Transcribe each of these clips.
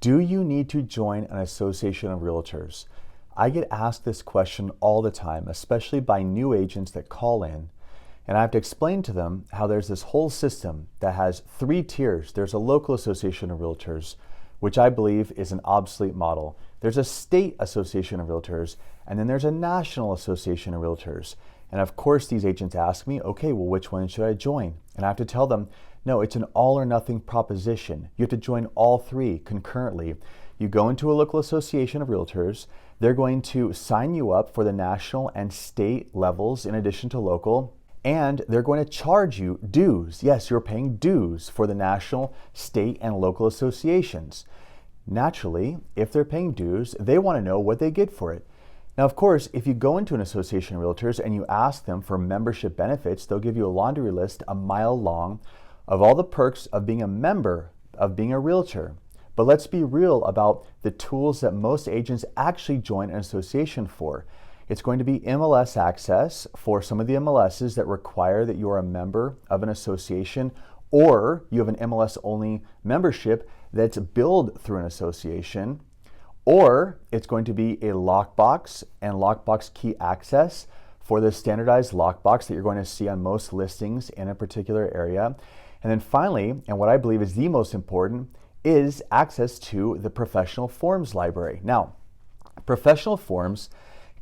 Do you need to join an association of realtors? I get asked this question all the time, especially by new agents that call in. And I have to explain to them how there's this whole system that has three tiers. There's a local association of realtors, which I believe is an obsolete model. There's a state association of realtors, and then there's a national association of realtors. And of course, these agents ask me, okay, well, which one should I join? And I have to tell them, no, it's an all or nothing proposition. You have to join all three concurrently. You go into a local association of realtors. They're going to sign you up for the national and state levels in addition to local. And they're going to charge you dues. Yes, you're paying dues for the national, state, and local associations. Naturally, if they're paying dues, they want to know what they get for it. Now, of course, if you go into an association of realtors and you ask them for membership benefits, they'll give you a laundry list a mile long of all the perks of being a member, of being a realtor. But let's be real about the tools that most agents actually join an association for. It's going to be MLS access for some of the MLSs that require that you're a member of an association, or you have an MLS only membership that's billed through an association, or it's going to be a lockbox and lockbox key access for the standardized lockbox that you're going to see on most listings in a particular area. And then finally, and what I believe is the most important, is access to the professional forms library. Now, professional forms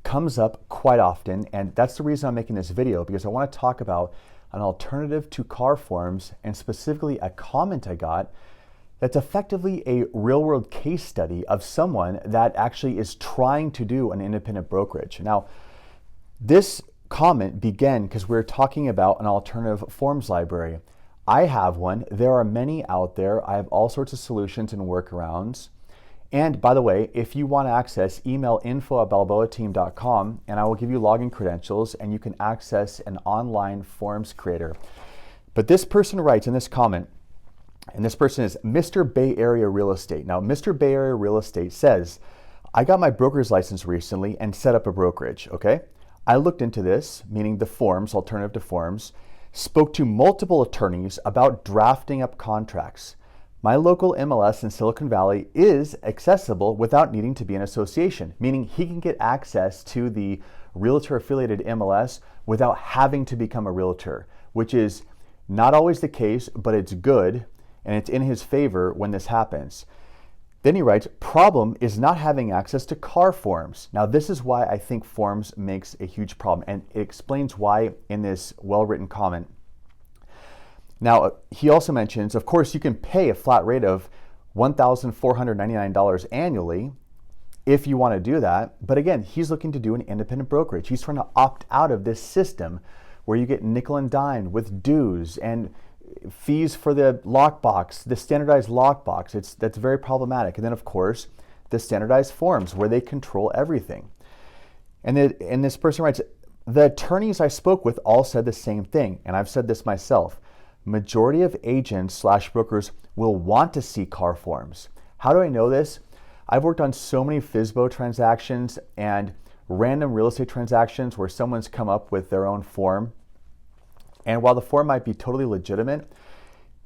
comes up quite often, and that's the reason I'm making this video, because I want to talk about an alternative to car forms, and specifically a comment I got that's effectively a real-world case study of someone that actually is trying to do an independent brokerage. Now, this comment began because we're talking about an alternative forms library. I have one. There are many out there. I have all sorts of solutions and workarounds. And by the way, if you want access, email info@balboateam.com and I will give you login credentials and you can access an online forms creator. But this person writes in this comment, and this person is Mr. Bay Area Real Estate. Now, Mr. Bay Area Real Estate says, I got my broker's license recently and set up a brokerage, okay? I looked into this, meaning the forms, alternative to forms, spoke to multiple attorneys about drafting up contracts. My local MLS in Silicon Valley is accessible without needing to be an association, meaning he can get access to the realtor affiliated MLS without having to become a realtor, which is not always the case, but it's good and it's in his favor when this happens. Then he writes, problem is not having access to car forms. Now, this is why I think forms makes a huge problem, and it explains why in this well-written comment. Now, he also mentions, of course, you can pay a flat rate of $1,499 annually if you want to do that. But again, he's looking to do an independent brokerage. He's trying to opt out of this system where you get nickel and dime with dues and fees for the lockbox, the standardized lockbox. That's very problematic. And then, of course, the standardized forms where they control everything. And this person writes, the attorneys I spoke with all said the same thing, and I've said this myself. Majority of agents/brokers will want to see car forms. How do I know this? I've worked on so many FSBO transactions and random real estate transactions where someone's come up with their own form. And while the form might be totally legitimate,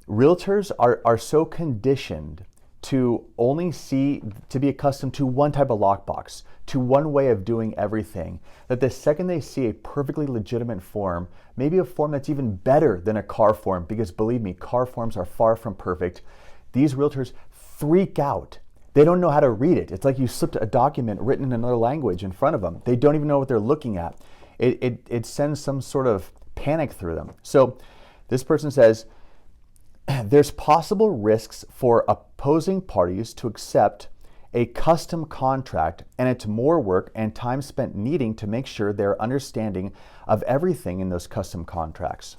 realtors are so conditioned to only to be accustomed to one type of lockbox, to one way of doing everything, that the second they see a perfectly legitimate form, maybe a form that's even better than a car form, because believe me, car forms are far from perfect, these realtors freak out. They don't know how to read it. It's like you slipped a document written in another language in front of them. They don't even know what they're looking at. It sends some sort of panic through them. So this person says, there's possible risks for opposing parties to accept a custom contract, and it's more work and time spent needing to make sure they're understanding of everything in those custom contracts,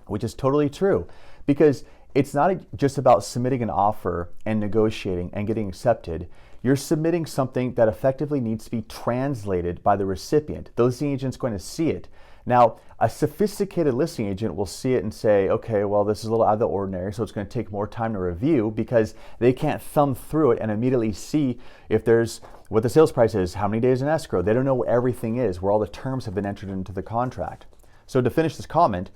which is totally true, because it's not just about submitting an offer and negotiating and getting accepted. You're submitting something that effectively needs to be translated by the recipient. The listing agent's going to see it. Now, a sophisticated listing agent will see it and say, okay, well, this is a little out of the ordinary, so it's going to take more time to review, because they can't thumb through it and immediately see if there's what the sales price is, how many days in escrow. They don't know where everything is, where all the terms have been entered into the contract. So to finish this comment,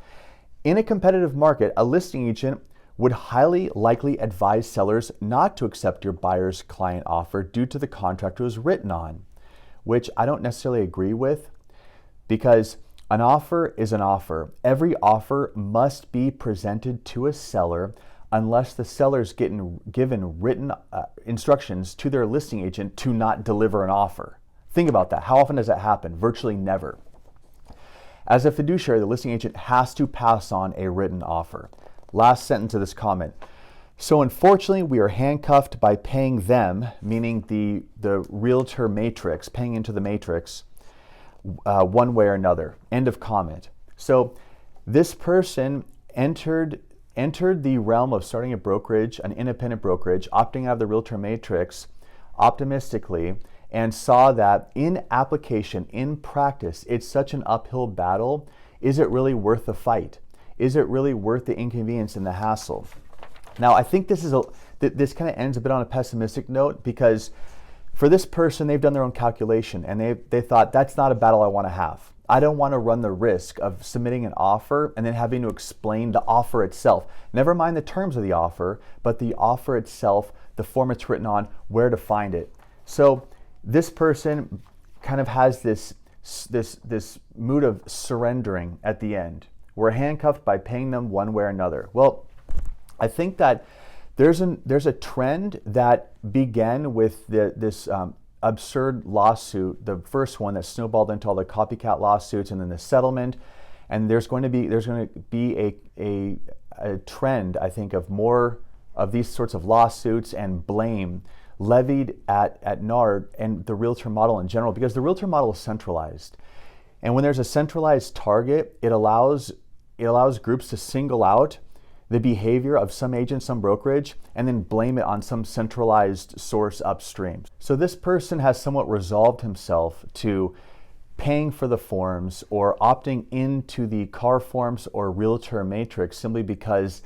in a competitive market, a listing agent would highly likely advise sellers not to accept your buyer's client offer due to the contract it was written on, which I don't necessarily agree with, because an offer is an offer. Every offer must be presented to a seller unless the seller's given written instructions to their listing agent to not deliver an offer. Think about that. How often does that happen? Virtually never. As a fiduciary, the listing agent has to pass on a written offer. Last sentence of this comment. So unfortunately, we are handcuffed by paying them, meaning the realtor matrix, paying into the matrix, one way or another. End of comment. So this person entered the realm of starting a brokerage, an independent brokerage, opting out of the realtor matrix optimistically, and saw that in application, in practice, it's such an uphill battle. Is it really worth the fight? Is it really worth the inconvenience and the hassle? Now, I think this kind of ends a bit on a pessimistic note, because for this person, they've done their own calculation and they thought, that's not a battle I want to have. I don't want to run the risk of submitting an offer and then having to explain the offer itself. Never mind the terms of the offer, but the offer itself, the form it's written on, where to find it. So this person kind of has this mood of surrendering at the end. We're handcuffed by paying them one way or another. Well, I think that there's a trend that began with this absurd lawsuit, the first one that snowballed into all the copycat lawsuits, and then the settlement. And there's going to be a trend, I think, of more of these sorts of lawsuits and blame levied at NAR and the realtor model in general, because the realtor model is centralized. And when there's a centralized target, it allows groups to single out the behavior of some agent, some brokerage, and then blame it on some centralized source upstream. So this person has somewhat resolved himself to paying for the forms or opting into the car forms or realtor matrix simply because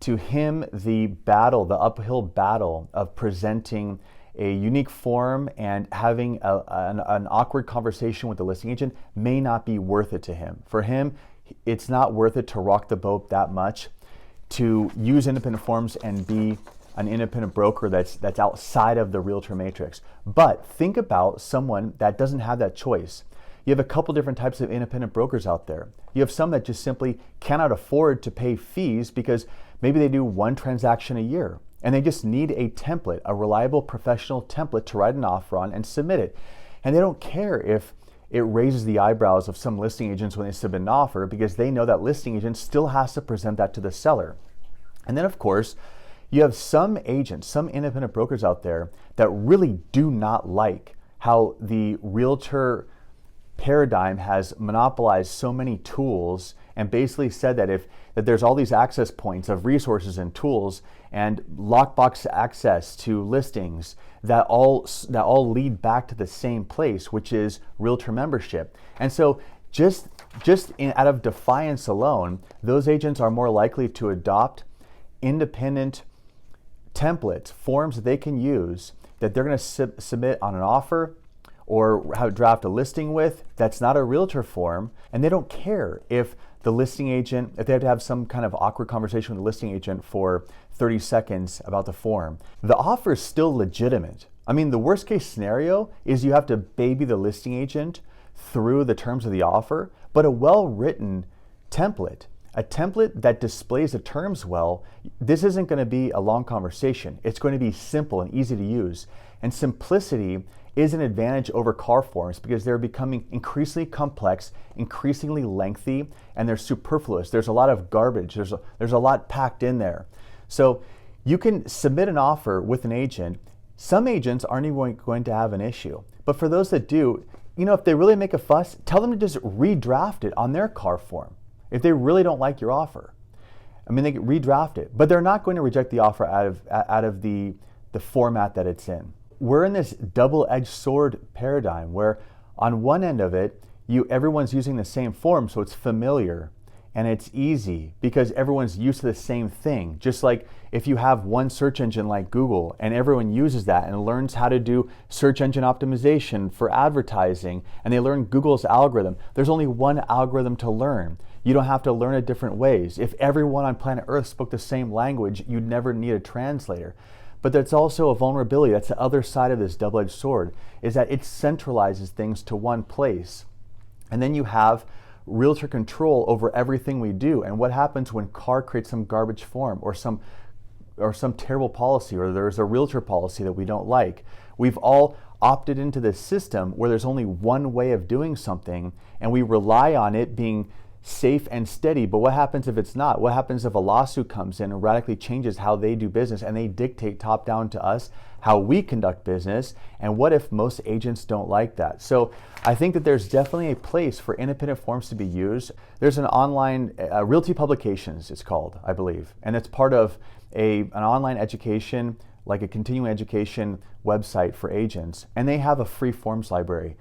to him the uphill battle of presenting a unique form and having an awkward conversation with the listing agent may not be worth it to him. For him, it's not worth it to rock the boat that much to use independent forms and be an independent broker that's outside of the realtor matrix. But think about someone that doesn't have that choice. You have a couple different types of independent brokers out there. You have some that just simply cannot afford to pay fees because maybe they do one transaction a year and they just need a template, a reliable professional template to write an offer on and submit it. And they don't care if it raises the eyebrows of some listing agents when they submit an offer, because they know that listing agent still has to present that to the seller. And then of course, you have some agents, some independent brokers out there that really do not like how the realtor paradigm has monopolized so many tools and basically said that there's all these access points of resources and tools and lockbox access to listings that all lead back to the same place, which is realtor membership. And so out of defiance alone, those agents are more likely to adopt independent templates, forms that they can use that they're going to submit on an offer or draft a listing with that's not a realtor form, and they don't care if the listing agent, if they have to have some kind of awkward conversation with the listing agent for 30 seconds about the form. The offer is still legitimate. I mean, the worst case scenario is you have to baby the listing agent through the terms of the offer, but a well-written template, a template that displays the terms well, this isn't going to be a long conversation. It's going to be simple and easy to use. And simplicity is an advantage over car forms because they're becoming increasingly complex, increasingly lengthy, and they're superfluous. There's a lot of garbage. There's a lot packed in there. So you can submit an offer with an agent. Some agents aren't even going to have an issue. But for those that do, if they really make a fuss, tell them to just redraft it on their car form. If they really don't like your offer, they can redraft it, but they're not going to reject the offer out of the format that it's in. We're in this double-edged sword paradigm where on one end of it, everyone's using the same form, so it's familiar and it's easy because everyone's used to the same thing. Just like if you have one search engine like Google and everyone uses that and learns how to do search engine optimization for advertising and they learn Google's algorithm, there's only one algorithm to learn. You don't have to learn it different ways. If everyone on planet Earth spoke the same language, you'd never need a translator. But that's also a vulnerability. That's the other side of this double-edged sword, is that it centralizes things to one place. And then you have realtor control over everything we do. And what happens when CAR creates some garbage form or some terrible policy, or there's a realtor policy that we don't like? We've all opted into this system where there's only one way of doing something, and we rely on it being safe and steady. But what happens if it's not? What happens if a lawsuit comes in and radically changes how they do business, and they dictate top down to us how we conduct business? And what if most agents don't like that? So I think that there's definitely a place for independent forms to be used. There's an online Realty Publications, it's called, I believe, and it's part of an online education, like a continuing education website for agents, and they have a free forms library.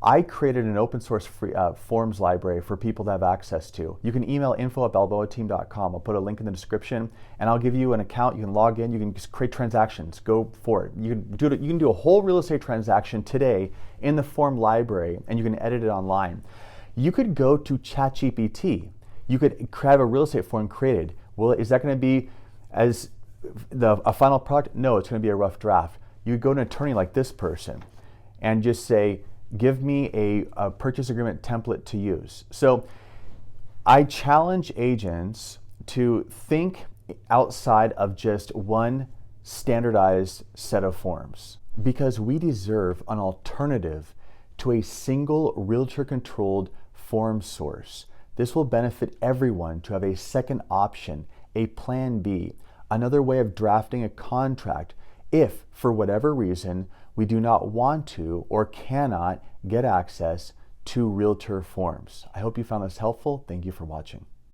I created an open source free forms library for people to have access to. You can email info@balboateam.com. I'll put a link in the description, and I'll give you an account. You can log in. You can just create transactions. Go for it. You can do a whole real estate transaction today in the form library, and you can edit it online. You could go to ChatGPT. You could have a real estate form created. Well, is that going to be a final product? No, it's going to be a rough draft. You could go to an attorney like this person and just say, give me a purchase agreement template to use. So I challenge agents to think outside of just one standardized set of forms, because we deserve an alternative to a single realtor-controlled form source. This will benefit everyone to have a second option, a plan B, another way of drafting a contract if, for whatever reason, we do not want to or cannot get access to realtor forms. I hope you found this helpful. Thank you for watching.